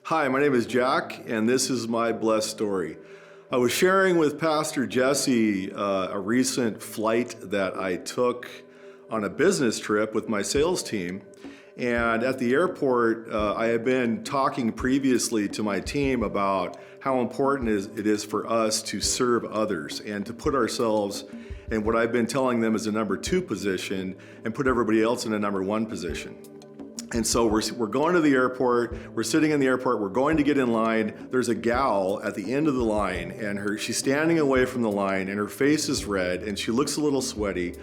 Hi, my name is Jack, and this is my blessed story. I was sharing with Pastor Jesse a recent flight that I took on a business trip with my sales team. And at the airport, I had been talking previously to my team about how important it is for us to serve others and to put ourselves in what I've been telling them is a number 2 position and put everybody else in a number 1 position. And so we're going to the airport, we're sitting in the airport, we're going to get in line. There's a gal at the end of the line and she's standing away from the line and her face is red and she looks a little sweaty.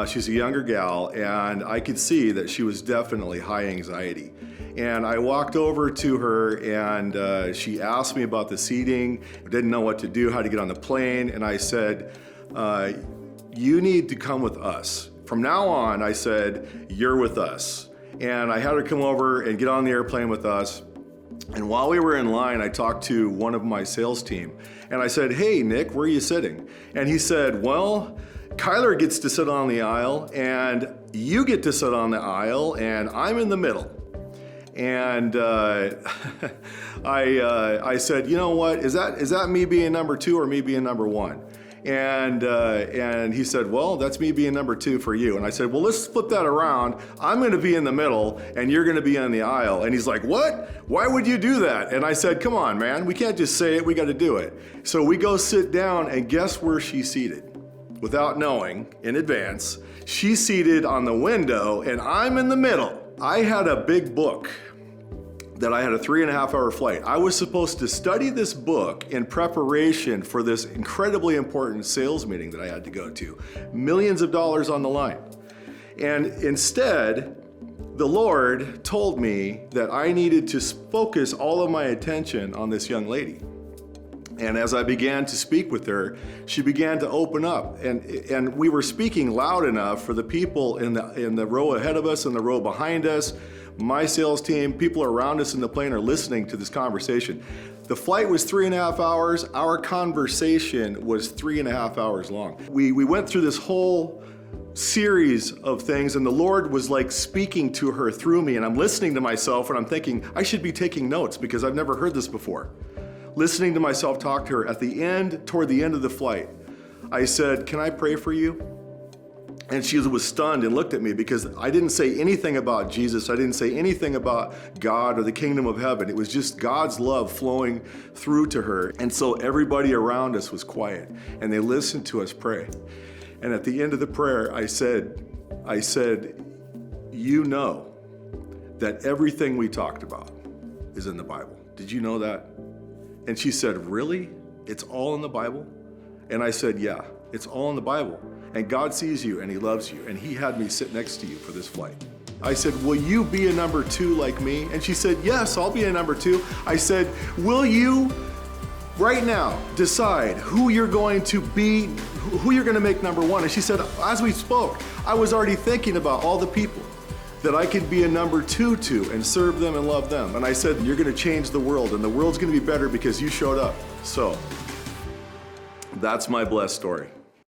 She's a younger gal and I could see that she was definitely high anxiety. And I walked over to her and she asked me about the seating, didn't know what to do, how to get on the plane. And I said, you need to come with us. From now on, I said, you're with us. And I had her come over and get on the airplane with us. And while we were in line, I talked to one of my sales team. And I said, hey, Nick, where are you sitting? And he said, well, Kyler gets to sit on the aisle, and you get to sit on the aisle, and I'm in the middle. And I said, you know what, is that me being number 2 or me being number 1? And he said, well, that's me being number 2 for you. And I said, well, let's flip that around. I'm going to be in the middle and you're going to be on the aisle. And he's like, what? Why would you do that? And I said, come on, man, we can't just say it. We got to do it. So we go sit down and guess where she's seated? Without knowing in advance, she's seated on the window and I'm in the middle. I had a big book that I had a 3.5-hour flight. I was supposed to study this book in preparation for this incredibly important sales meeting that I had to go to. Millions of dollars on the line. And instead, the Lord told me that I needed to focus all of my attention on this young lady. And as I began to speak with her, she began to open up. And we were speaking loud enough for the people in the row ahead of us and the row behind us. My sales team, people around us in the plane are listening to this conversation. The flight was 3.5 hours. Our conversation was 3.5 hours long. We went through this whole series of things and the Lord was like speaking to her through me. And I'm listening to myself and I'm thinking, I should be taking notes because I've never heard this before. Listening to myself talk to her at the end, toward the end of the flight, I said, can I pray for you? And she was stunned and looked at me because I didn't say anything about Jesus. I didn't say anything about God or the kingdom of heaven. It was just God's love flowing through to her. And so everybody around us was quiet and they listened to us pray. And at the end of the prayer, I said, you know that everything we talked about is in the Bible. Did you know that? And she said, really? It's all in the Bible? And I said, yeah, it's all in the Bible. And God sees you and he loves you. And he had me sit next to you for this flight. I said, will you be a number 2 like me? And she said, yes, I'll be a number 2. I said, will you right now decide who you're going to be, who you're going to make number 1? And she said, as we spoke, I was already thinking about all the people that I could be a number 2 to and serve them and love them. And I said, you're going to change the world and the world's going to be better because you showed up. So that's my blessed story.